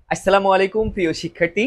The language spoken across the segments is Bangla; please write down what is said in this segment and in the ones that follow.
আসসালামু আলাইকুম প্রিয় শিক্ষার্থী।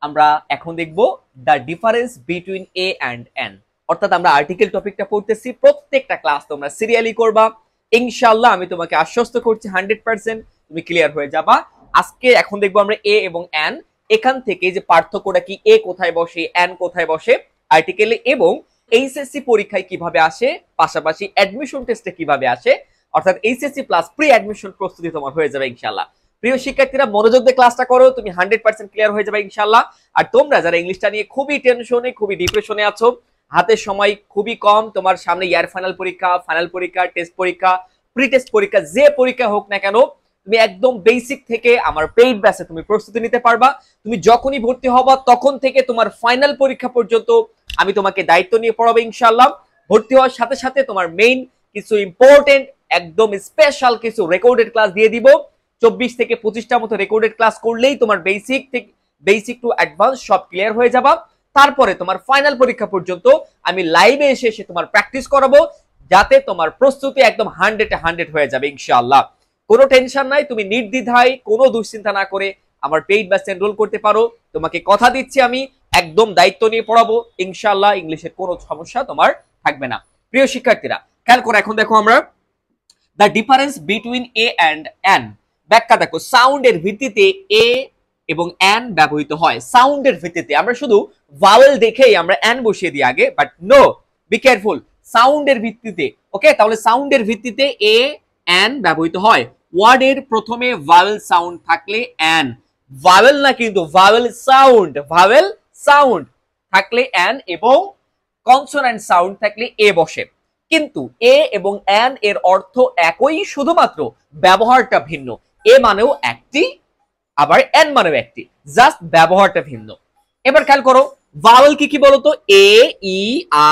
আমরা এখন দেখব the difference between A and N. অর্থাৎ আমরা আর্টিকেল টপিকটা পড়তেছি, প্রত্যেকটা ক্লাস তোমরা সিরিয়ালি করবা। ইনশাআল্লাহ আমি তোমাকে আশ্বস্ত করছি 100% তুমি ক্লিয়ার হয়ে যাবা। আজকে এখন দেখবো আমরা এ এবং এন, এখান থেকে যে পার্থক্যটা কি, এ কোথায় বসে এন কোথায় বসে আর্টিকেলে, এবং এইচএসসি পরীক্ষায় কিভাবে আসে, পাশাপাশি অ্যাডমিশন টেস্টে কিভাবে আসে। অর্থাৎ এইচএসসি প্লাস প্রি অ্যাডমিশন প্রস্তুতি তোমার হয়ে যাবে ইনশাআল্লাহ। প্রিয় শিক্ষার্থীরা, মনোযোগ দিয়ে ক্লাসটা করো, তুমি 100% ক্লিয়ার হয়ে যাবে ইনশাআল্লাহ। আর তোমরা যারা ইংলিশটা নিয়ে খুবই টেনশনে, খুবই ডিপ্রেশনে আছো, হাতের সময় খুবই কম, তোমার সামনে ইয়ার ফাইনাল পরীক্ষা, টেস্ট পরীক্ষা, প্রি টেস্ট পরীক্ষা, যে পরীক্ষা হোক না কেন, তুমি একদম বেসিক থেকে আমার পেইড ব্যাচে তুমি প্রস্তুতি নিতে পারবা। তুমি যখনই ভর্তি হবা তখন থেকে তোমার ফাইনাল পরীক্ষা পর্যন্ত আমি তোমাকে দায়িত্ব নিয়ে পড়াবো ইনশাআল্লাহ। ভর্তি হওয়ার সাথে সাথে তোমার মেইন কিছু ইম্পর্টেন্ট, একদম স্পেশাল কিছু রেকর্ডেড ক্লাস দিয়ে দিব। 24 থেকে 25টার মতো রেকর্ডেড ক্লাস করলেই তোমার বেসিক টু অ্যাডভান্স সব ক্লিয়ার হয়ে যাবা। তারপরে তোমার ফাইনাল পরীক্ষা পর্যন্ত আমি লাইভে এসে তোমার প্র্যাকটিস করাবো, যাতে তোমার প্রস্তুতি একদম 100 হয়ে যাবে ইনশাআল্লাহ। কোনো টেনশন নাই, তুমি নির্দ্বিধায় কোনো দুশ্চিন্তা না করে আমার পেইড ব্যাচে এনরোল করতে পারো। তোমাকে কথা দিচ্ছি আমি একদম দায়িত্ব নিয়ে পড়াবো ইনশাআল্লাহ, ইংলিশের কোনো সমস্যা তোমার থাকবে না। প্রিয় শিক্ষার্থীরা, খেয়াল করো, এখন দেখো আমরা the difference between A and N. ব্যাখ্যা দেখো, সাউন্ডের ভিত্তিতে এ এবং এন ব্যবহৃত হয়। সাউন্ডের ভিত্তিতে, আমরা শুধু ভাওয়েল দেখেই আমরা এন বসিয়ে দিই আগে, বাট নো, বি কেয়ারফুল। সাউন্ডের ভিত্তিতে, ওকে, তাহলে সাউন্ডের ভিত্তিতে এ এন ব্যবহৃত হয়। ওয়ার্ডের প্রথমে ভাওয়েল সাউন্ড থাকলে এন, ভাওয়েল না কিন্তু ভাওয়েল সাউন্ড থাকলে এন, এবং কনসোনেন্ট সাউন্ড থাকলে এ বসে। কিন্তু এ এবং এন এর অর্থ একই, শুধুমাত্র ব্যবহারটা ভিন্ন। এ মানেও একটি, আবার এন মানেও একটি, জাস্ট ব্যবহারটা ভিন্ন। এবার খেয়াল করো, ভাওয়েল কি কি বলতো? A, E,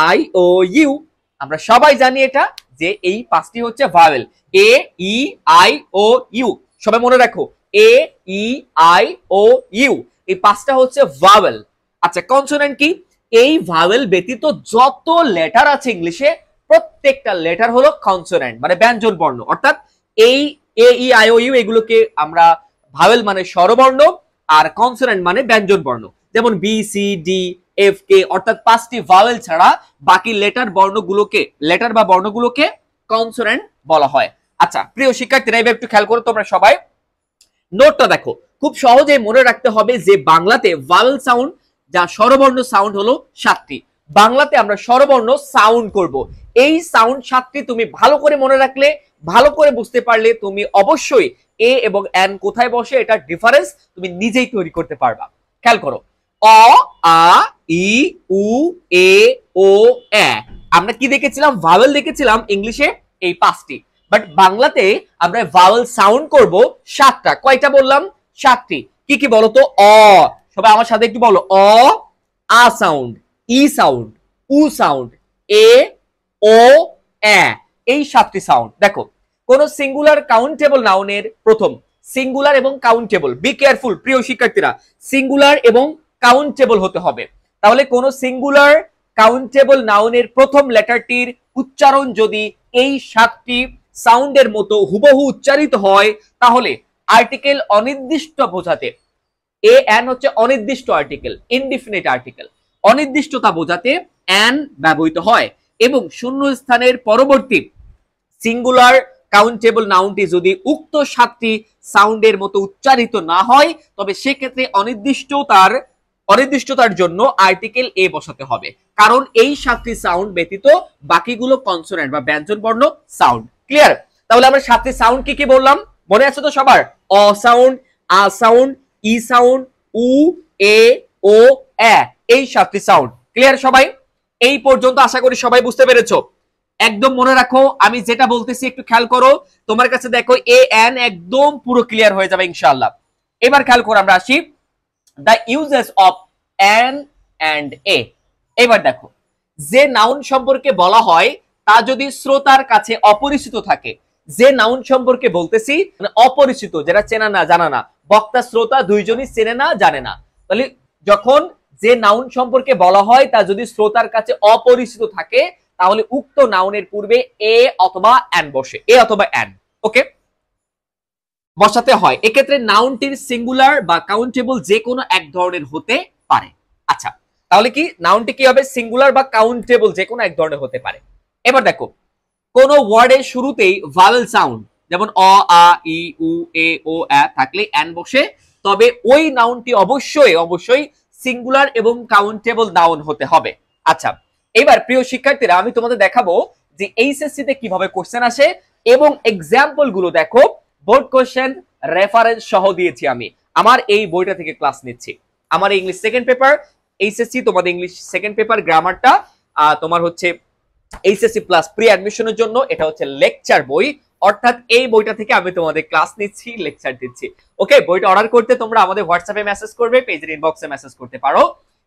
I, O, U. আমরা সবাই জানি এটা, যে এই পাঁচটি হচ্ছে vowel, A, E, I, O, U. সবাই মনে রাখো, এ, ই, আই, ও, ইউ, এই পাঁচটা হচ্ছে ভাওয়েল। আচ্ছা, কনসোনেন্ট কি? এই ভাওয়েল ব্যতীত যত লেটার আছে ইংলিশে, প্রত্যেকটা লেটার হলো কনসোনেন্ট, মানে ব্যঞ্জন বর্ণ। অর্থাৎ এই এ, ই, আই, ও, ইউ এগুলোকে আমরা ভাওয়েল মানে স্বরবর্ণ, আর কনসোনেন্ট মানে ব্যঞ্জন বর্ণ। যেমন বি, সি, ডি, এফ, কে, অর্থাৎ পাঁচটি ভাওয়েল ছাড়া বাকি লেটার বা বর্ণগুলোকে কনসোনেন্ট বলা হয়। আচ্ছা প্রিয় শিক্ষার্থীরা, এবার একটু খেয়াল করো তোমরা সবাই, নোটটা দেখো। খুব সহজেই মনে রাখতে হবে যে বাংলাতে ভাওয়েল সাউন্ড, যা স্বরবর্ণ সাউন্ড, হলো 7টি। বাংলাতে আমরা স্বরবর্ণ সাউন্ড করব। এই সাউন্ড 7টি তুমি ভালো করে মনে রাখলে, ভালো করে বুঝতে পারলে, তুমি অবশ্যই এ এবং এন কোথায় বসে এটা ডিফারেন্স তুমি নিজেই তৈরি করতে পারবা। খেয়াল করো, অ, আ, ই, উ, এ, ও, এ। আমরা কি দেখেছিলাম? ভাওয়েল দেখেছিলাম ইংলিশে এই 5টি, বাট বাংলাতে আমরা ভাওয়েল সাউন্ড করব 7টা। কয়টা বললাম? 7টি। কি কি বলতো? অ, সবাই আমার সাথে একটু বলো, অ, আ সাউন্ড, ই সাউন্ড, উ সাউন্ড, এ, ও, এ, এই 7টি সাউন্ড। দেখো, কোন সিঙ্গুলার কাউন্টেবল নাউনের প্রথম, সিঙ্গুলার এবং কাউন্টেবল, বি কেয়ারফুল প্রিয় শিক্ষার্থীরা, সিঙ্গুলার এবং কাউন্টেবল হতে হবে। তাহলে কোন সিঙ্গুলার কাউন্টেবল নাউনের প্রথম লেটারটির উচ্চারণ যদি এই 7টি সাউন্ডের মতো হুবহু উচ্চারিত হয়, তাহলে আর্টিকেল অনির্দিষ্ট বোঝাতে, এ এন হচ্ছে অনির্দিষ্ট আর্টিকেল, ইনডিফিনিট আর্টিকেল, অনির্দিষ্টতা বোঝাতে এন ব্যবহৃত হয়। এবং শূন্য স্থানের পরবর্তী সিঙ্গুলার কাউন্টেবল নাউনটি যদি উক্ত 7টি সাউন্ডের মতো উচ্চারিত না হয়, তবে সেক্ষেত্রে অনির্দিষ্টতার জন্য আর্টিকেল এ বসাতে হবে, কারণ এই 7টি সাউন্ড ব্যতীত বাকিগুলো কনসোনেন্ট বা ব্যঞ্জন বর্ণ সাউন্ড। ক্লিয়ার? তাহলে আমরা 7টি সাউন্ড কি কি বললাম, মনে আছে তো সবার? অ সাউন্ড, আ সাউন্ড, ই সাউন্ড, উ, এ, ও, এ, এই 7টি সাউন্ড। ক্লিয়ার সবাই? এই পর্যন্ত আশা করি সবাই বুঝতে পেরেছো। একদম মনে রাখো, আমি যেটা বলতেছি একটু খেয়াল করো, তোমার কাছে দেখো এ এন একদম পুরো ক্লিয়ার হয়ে যাবে ইনশাআল্লাহ। এবার খেয়াল করো, আমরা আসি the uses of an and a. এবার দেখো, যে নাউন সম্পর্কে বলা হয় তা যদি শ্রোতার কাছে অপরিচিত থাকে, যে নাউন সম্পর্কে বলতেছি মানে অপরিচিত, যেটা চেনা না জানা না, বক্তা শ্রোতা দুইজনই চেনে না জানে না, তাহলে যখন যে নাউন সম্পর্কে বলা হয় তা যদি শ্রোতার কাছে অপরিচিত থাকে, তাহলে উক্ত নাউনের পূর্বে এ অথবা এন বসে, এ অথবা এন। ওকে, বসাতে হয়, এক্ষেত্রে নাউনটির সিঙ্গুলার বা কাউন্টেবল যে কোনো এক ধরনের হতে পারে। আচ্ছা, তাহলে কি নাউনটি কি হবে? সিঙ্গুলার বা কাউন্টেবল যে কোনো এক ধরনের হতে পারে। এবার দেখো, কোন ওয়ার্ডের শুরুতেই ভাওয়েল সাউন্ড যেমন অ, আ, ই, উ, এ, ও, আ থাকলে অ্যান বসে, তবে ওই নাউনটি অবশ্যই সিঙ্গুলার এবং কাউন্টেবল নাউন হতে হবে। আচ্ছা, এবার প্রিয় শিক্ষার্থীরা আমি তোমাদের দেখাবো যে এইচএসসি তে কিভাবে কোশ্চেন আসে এবং এক্সাম্পল গুলো দেখো, বোর্ড কোশ্চেন রেফারেন্স সহ দিয়েছি আমি। আমার এই বইটা থেকে ক্লাস নিচ্ছি। আমার ইংলিশ সেকেন্ড পেপার এইচএসসি, তোমাদের ইংলিশ সেকেন্ড পেপার গ্রামারটা তোমার হচ্ছে এইচএসসি প্লাস প্রি অ্যাডমিশনের জন্য, এটা হচ্ছে লেকচার বই, অর্থাৎ এই বইটা থেকে আমি তোমাদের ক্লাস নিচ্ছি, লেকচার দিচ্ছি। ওকে, বইটা অর্ডার করতে তোমরা আমাদের হোয়াটসঅ্যাপে মেসেজ করবে, পেজের ইনবক্সে মেসেজ করতে পারো।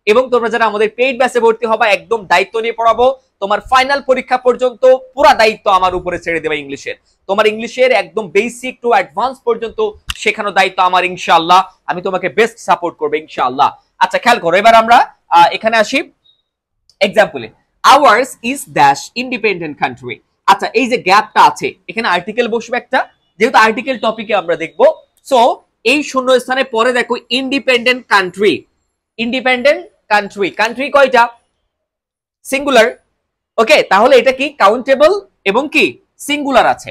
এবং তোমরা যারা আমাদের পেইড ব্যাচে ভর্তি হবা, একদম দায়িত্ব নিয়ে পড়াবো, তোমার ফাইনাল পরীক্ষা পর্যন্ত পুরো দায়িত্ব আমার উপরে ছেড়ে দেবে ইংলিশের। তোমার ইংলিশের একদম বেসিক টু অ্যাডভান্স পর্যন্ত শেখানোর দায়িত্ব আমার, ইনশাআল্লাহ। আমি তোমাকে বেস্ট সাপোর্ট করব ইনশাআল্লাহ। আচ্ছা, খেয়াল করো, এবার আমরা এখানে আসি এক্সাম্পলে। Ours is dash independent country. আচ্ছা, এই যে গ্যাপটা আছে, এখানে আর্টিকেল বসবে একটা, যেহেতু আর্টিকেল টপিকে আমরা দেখবো, সো এই শূন্য স্থানে পরে দেখো independent country. Independent country, country কয়টা? সিঙ্গুলার। ওকে, তাহলে এটা কি কাউন্টেবল এবং কি সিঙ্গুলার আছে।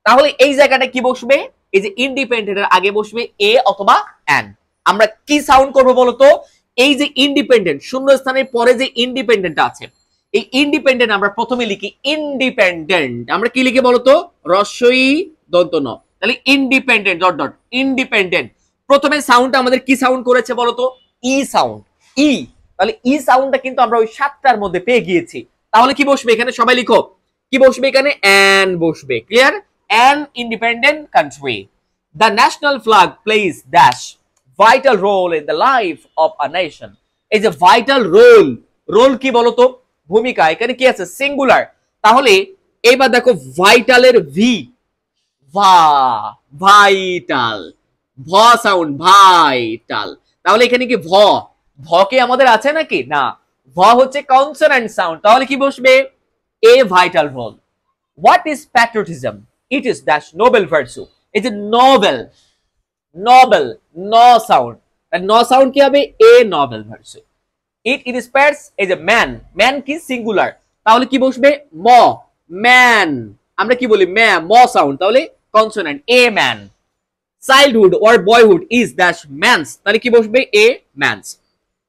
তাহলে এই জায়গাটা কি বসবে? এই যে ইন্ডিপেন্ডেন্টের আগে বসবে এ অথবা অ্যান। আমরা কি সাউন্ড করব বলতো? এই যে ইন্ডিপেন্ডেন্ট শূন্য স্থানের পরে যে ইন্ডিপেন্ডেন্ট আছে, এই ইন্ডিপেন্ডেন্ট আমরা প্রথমে লিখি ইন্ডিপেন্ডেন্ট। আমরা কি লিখে বলতো? রস্বই দন্ত ন। তাহলে ইন্ডিপেন্ডেন্ট ডট ডট ইন্ডিপেন্ডেন্ট। প্রথমে সাউন্ডটা আমাদের কি সাউন্ড করেছে বলতো? ই সাউন্ড, ই। তাহলে ই সাউন্ডটা কিন্তু আমরা ওই 7টার মধ্যে পেয়ে গিয়েছি। তাহলে কি বসবে এখানে? সবাই লিখো, কি বসবে এখানে? অ্যান বসবে। Clear? An independent country. The national flag place dash vital role in the life of a nation. এই যে ভাইটাল রোল, রোল কি বলতো? ভূমিকা। এখানে কি আছে? সিঙ্গুলার। তাহলে এবার দেখো ভাইটালের ভি, ভা, ভাইটাল, ভ সাউন্ড, ভাইটাল। তাহলে এখানে কি ভ, ভ কি আমাদের আছে নাকি? না, ভ হচ্ছে কনসোনেন্ট সাউন্ড। তাহলে কি বসবে? A vital role. What is patriotism? It is dash noble virtue. এই যে noble, noble, N sound, N sound কি হবে? A noble virtue. It inspires, এই যে ম্যান, ম্যান কি সিঙ্গুলার, তাহলে কি বসবে? ম, ম্যান। আমরা কি বলি? ম্যা, ম সাউন্ড, তাহলে consonant, a man. Childhood or boyhood is dash man's, তাহলে কি বসবে? A man's.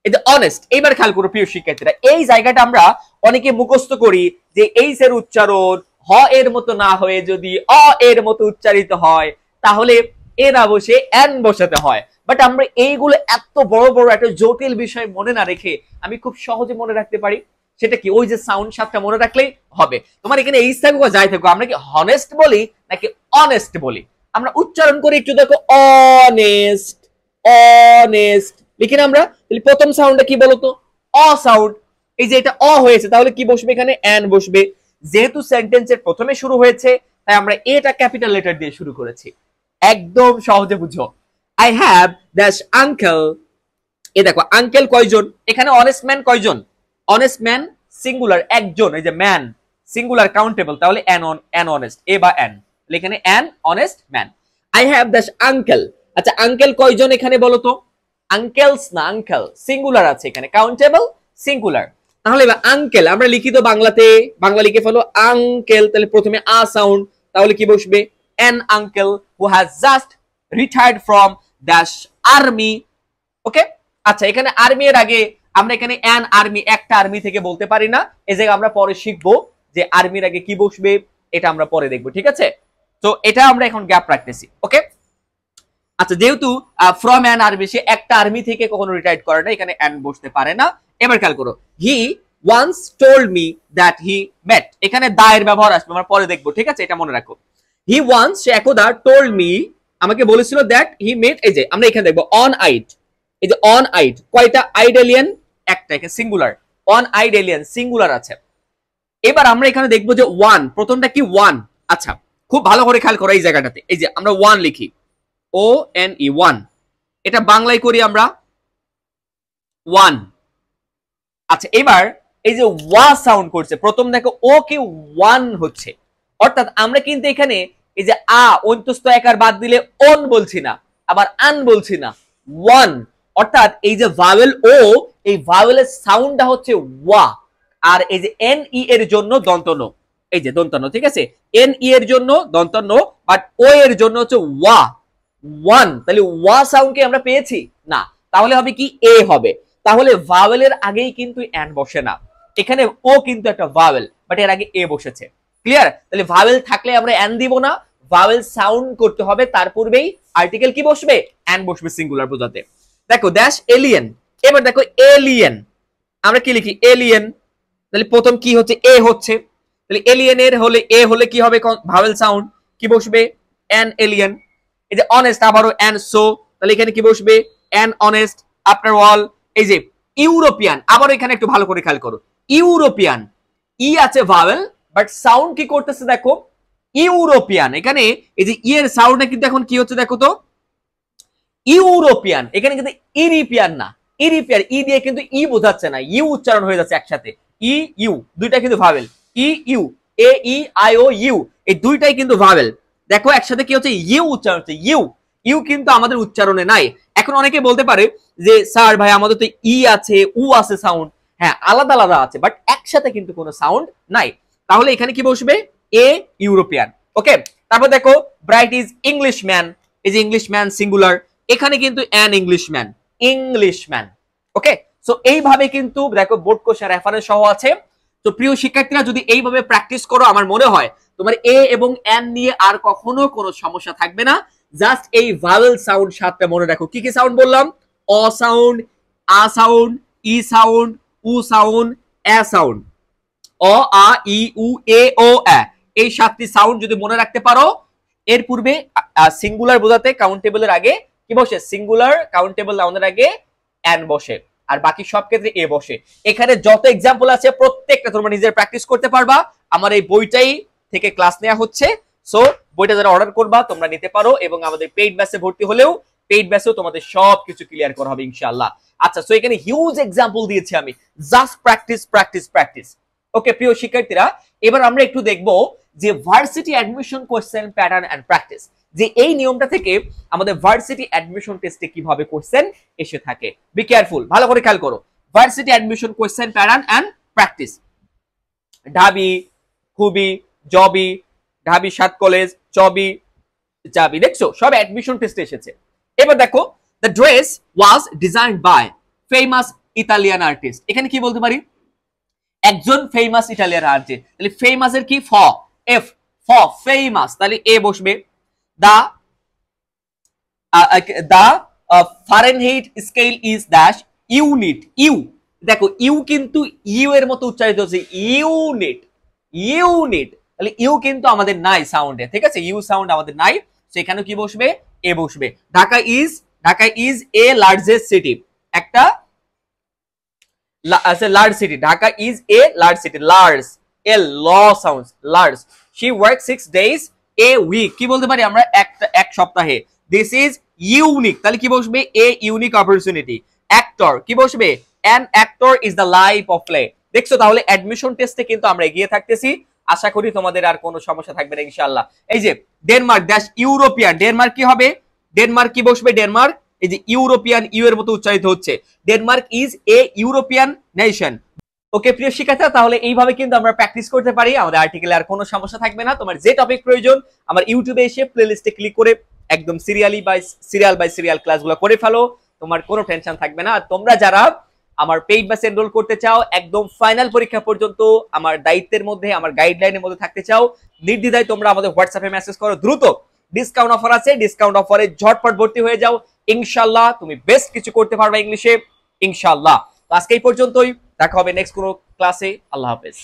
এই যে অনেস্ট, এইবার খেয়াল করো প্রিয় শিক্ষার্থীরা, এই জায়গাটা আমরা অনেকে মুখস্থ করি যে এইচ এর উচ্চারণ হ এর মতো না হয়ে যদি অ এর মতো উচ্চারিত হয়, তাহলে এ না বসে এন বসাতে হয়। বাট আমরা এইগুলো এত বড় বড় একটা জটিল বিষয় মনে না রেখে আমি খুব সহজে মনে রাখতে পারি। সেটা কি? ওই যে সাউন্ড 7টা মনে রাখলেই হবে। তোমার এখানে এইচ থাকুক বা যাই থাকুক, আমরা কি হনেস্ট বলি নাকি অনেস্ট বলি? আমরা উচ্চারণ করি একটু দেখো, অনেস্ট, অনেস্ট লিখি না আমরা? তাহলে প্রথম সাউন্ডটা কি বলতো? অ সাউন্ড। এই যে এটা অ হয়েছে, তাহলে কি বসবে এখানে? অ্যান বসবে। যেহেতু সেন্টেন্সের প্রথমে শুরু হয়েছে, তাই আমরা এটা ক্যাপিটাল লেটার দিয়ে শুরু করেছি। একদম সহজে বুঝো। আই হ্যাভ দ্যাশ আঙ্কেল। এ দেখো আঙ্কেল কয়জন? এখানে অনেস্ট ম্যান কয়জন? অনেস্ট ম্যান সিঙ্গুলার একজন, এই যে ম্যান সিঙ্গুলার কাউন্টেবল, তাহলে অ্যান অনেস্ট, এ বা অ্যান, এখানে an honest man. I have দ্যাশ আঙ্কেল। আচ্ছা, আঙ্কেল কয়জন এখানে বলো তো? আঙ্কেলস না, আঙ্কেল সিঙ্গুলার আছে এখানে, কাউন্টেবল সিঙ্গুলার। তাহলে এবার আঙ্কেল আমরা লিখি তো বাংলাতে, বাংলা লিখে ফেলো আঙ্কেল, তাহলে প্রথমে আ সাউন্ড, তাহলে কি বসবে? An uncle who has just retired from dash army. Okay, আচ্ছা, এখানে আর্মি এর আগে আমরা এখানে অ্যান আর্মি, একটা আর্মি থেকে বলতে পারি না। এই জায়গায় আমরা পরে শিখবো যে আর্মির আগে কি বসবে, এটা আমরা পরে দেখবো, ঠিক আছে? তো এটা আমরা এখন গ্যাপ রাখতেছি। ওকে, আচ্ছা, যেহেতু ফ্রম অ্যান আর্মি, সে একটা আর্মি থেকে কখনো রিটায়ার্ড করে না, এখানে অ্যান বসতে পারে না। এবার খেয়াল করো, he once told me that he met. এখানে দা এর ব্যবহার আসবে, আমরা পরে দেখবো, ঠিক আছে? এটা মনে রাখো। হি ওয়ান্স, সে একদা, টোল্ড মি আমাকে বলেছিল, দ্যাট হি মেট। এই যে আমরা এখানে দেখবো অন আইড। এই যে অন আইড কয়টা? আইড এলিয়ান একটা, এখানে singular, on I'd alien singular আছে। এবার আমরা এখানে দেখবো যে ওয়ান, প্রথমটা কি? ওয়ান। আচ্ছা, খুব ভালো করে খেয়াল করো এই জায়গাটাতে, এই যে আমরা ওয়ান লিখি, ও এন ই, ওয়ান। এটা বাংলায় করি আমরা ওয়ান। আচ্ছা, এবার এই যে ওয়া সাউন্ড করছে, প্রথম দেখো ও কি ওয়ান হচ্ছে, অর্থাৎ আমরা কিন্তু এখানে এই যে আ অন্তস্থ একার বাদ দিলে অন বলছি না, আবার আন বলছি না, ওয়ান। অর্থাৎ এই যে ভাওয়েল ও, এই ভাওয়েলের সাউন্ডটা হচ্ছে ওয়া। আর এই যে এন ই এর জন্য দন্ত ন, এই যে দন্ত ন, ঠিক আছে, এন ই এর জন্য দন্ত ন, বাট ও এর জন্য হচ্ছে ওয়া, ওয়ান। তাহলে ওয়া সাউন্ডকে আমরা পেয়েছি না, তাহলে হবে কি এ হবে। তাহলে ভাওয়েলের আগেই কিন্তু এন বসে না, এখানে ও কিন্তু একটা ভাওয়েল, বাট এর আগে এ বসেছে। ক্লিয়ার? তাহলে ভাওয়েল থাকলে আমরা এন দিব না, ভাওয়েল সাউন্ড করতে হবে, তার পূর্বেই আর্টিকেল কি বসবে, এন বসবে সিঙ্গুলার বোঝাতে। দেখো ড্যাশ এলিয়েন, এবার দেখো এলিয়েন, আমরা কি লিখি এলিয়েন, তাহলে প্রথম কি হচ্ছে এ হচ্ছে, তাহলে এলিয়েন এর হলে এ হলে কি হবে ভাওয়েল সাউন্ড, কি বসবে এন এলিয়েন। এই যে অনেস্ট আবারও এন সো, তাহলে এখানে কি বসবে এন অনেস্ট। আফটার অল এই যে ইউরোপিয়ান, আবার এখানে একটু ভালো করে খেয়াল করো, ইউরোপিয়ান ই আছে ভাওয়েল, বাট সাউন্ড কি করতেছে দেখো ইউরোপিয়ান। এখানে এই যে ই এর সাউন্ডে কিন্তু এখন কি হচ্ছে দেখো তো ইউরোপিয়ান, এখানে কিন্তু ইরিপিয়ান না, ইরিপিয়ান ই দিয়ে কিন্তু ই বোঝাচ্ছে না, ইউ উচ্চারণ হয়ে যাচ্ছে একসাথে, ই ইউ দুইটা কিন্তু vowel, E U A E I O U এই দুইটাই কিন্তু ভাওয়েল। দেখো একসাথে কি হচ্ছে ইউ উচ্চারণ হচ্ছে, ইউ ইউ কিন্তু আমাদের উচ্চারণে নাই। এখন অনেকে বলতে পারে যে স্যার ভাই আমাদের তো ই আছে উ আছে সাউন্ড, হ্যাঁ আলাদা আলাদা আছে, বাট একসাথে কিন্তু কোনো সাউন্ড নাই। তাহলে এখানে কি বসবে এ ইউরোপিয়ান। ওকে, তারপর দেখো ব্রাইট ইজ ইংলিশম্যান, এই যে ইংলিশম্যান সিঙ্গুলার, এখানে কিন্তু an Englishman, Englishman. Okay, so এইভাবে কিন্তু দেখো বোর্ড কোশ্চেন রেফারেন্স সহ আছে। তো প্রিয় শিক্ষার্থীরা যদি এইভাবে প্র্যাকটিস করো, আমার মনে হয় তোমার এ এবং এন নিয়ে আর কখনো কোনো সমস্যা থাকবে না। জাস্ট এই ভাওয়েল সাউন্ড সাথে মনে রাখো, কি কি সাউন্ড বললাম, অ সাউন্ড, আ সাউন্ড, ই সাউন্ড, উ সাউন্ড, এ সাউন্ড, অ আ ই উ এ ও এ, এই 7টি সাউন্ড যদি মনে রাখতে পারো, এর পূর্বে সিঙ্গুলার বোঝাতে কাউন্টেবলের আগে কি বসে, সিঙ্গুলার কাউন্টেবল নাউনের আগে এন বসে, আর বাকি সব ক্ষেত্রে এ বসে। এখানে যত এক্সাম্পল আছে প্রত্যেকটা তোমরা নিজের প্র্যাকটিস করতে পারবা, আমার এই বইটাই থেকে ক্লাস নেওয়া হচ্ছে। সো বইটা যারা অর্ডার করবা তোমরা নিতে পারো, এবং আমাদের পেইড ব্যাচে ভর্তি হলেও পেইড ব্যাচেও তোমাদের সব কিছু ক্লিয়ার করা হবে ইনশাআল্লাহ। আচ্ছা, সো এখানে হিউজ এক্সাম্পল দিয়েছি আমি, just practice practice practice. Okay প্রিয় শিক্ষার্থীরা, এবার আমরা একটু দেখব যে varsity admission question pattern and practice, যে এই নিয়মটা থেকে আমাদের ভার্সিটি অ্যাডমিশন টেস্টে কিভাবে কোশ্চেন এসে থাকে। বি কেয়ারফুল, ভালো করে খেয়াল করো, varsity admission question pattern and practice. ঢাবি, খুবি, জবি, ঢাবি 7 কলেজ, চবি, চাবি, দেখছো সব অ্যাডমিশন টেস্টে এসেছে। এবার দেখো the dress was designed by famous Italian artist, এখানে কি বলতে পারি, একজন ফেমাস ইটালিয়ান আর্টিস্ট, তাহলে ফেমাসের কি ফ, এফ, ফ ফেমাস, তাহলে এ বসবে। The Fahrenheit scale is dash unit, U দেখো ইউ কিন্তু ইউ এর মতো উচ্চারিত হচ্ছে ইউনিট, ইউনিট, তাহলে ইউ কিন্তু আমাদের নাই সাউন্ডে, ঠিক আছে, ইউ সাউন্ড আমাদের নাই, সেখানে কি বসবে এ বসবে। Dhaka is a largest city, একটা large city, Dhaka is a large city, large এ ল sounds large. She work 6 days a week, কি বলতে পারি আমরা এক সপ্তাহে। দিস ইজ ইউনিক, তাহলে কি বসবে এ ইউনিক অপরচুনিটি। অ্যাক্টর কি বসবে an actor is the life of play. দেখছো তাহলে অ্যাডমিশন টেস্টে কিন্তু আমরা এগিয়ে থাকতেছি, আশা করি তোমাদের আর কোনো সমস্যা থাকবে না ইনশাআল্লাহ। এই যে ডেনমার্ক ড্যাশ ইউরোপিয়ান, ডেনমার্ক কি হবে, ডেনমার্ক কি বসবে ডেনমার্ক, এই যে ইউরোপিয়ান ইউ এর মতো উচ্চারিত হচ্ছে, Denmark is a European nation. Okay প্রিয় শিক্ষার্থীরা, তাহলে এইভাবে কিন্তু আমরা প্র্যাকটিস করতে পারি, আমাদের আর্টিকেলে আর কোনো সমস্যা থাকবে না। তোমার যে টপিক প্রয়োজন আমার ইউটিউবে এসে প্লেলিস্টে ক্লিক করে একদম সিরিয়াল বাই সিরিয়াল ক্লাসগুলো করে ফেলো, তোমার কোনো টেনশন থাকবে না। আর তোমরা যারা আমার পেইড ব্যাচে এনরোল করতে চাও, একদম ফাইনাল পরীক্ষা পর্যন্ত আমার দায়িত্বের মধ্যে, আমার গাইডলাইনের মধ্যে থাকতে চাও, নির্দ্বিধায় তোমরা আমাদের হোয়াটসঅ্যাপে মেসেজ করো, দ্রুত ডিসকাউন্ট অফার আছে, ডিসকাউন্ট অফারে ঝটপট ভর্তি হয়ে যাও, ইনশাআল্লাহ তুমি বেস্ট কিছু করতে পারবে ইংলিশে ইনশাআল্লাহ। তো আজকে এই পর্যন্তই, দেখা হবে নেক্সট কোনো ক্লাসে, আল্লাহ হাফেজ।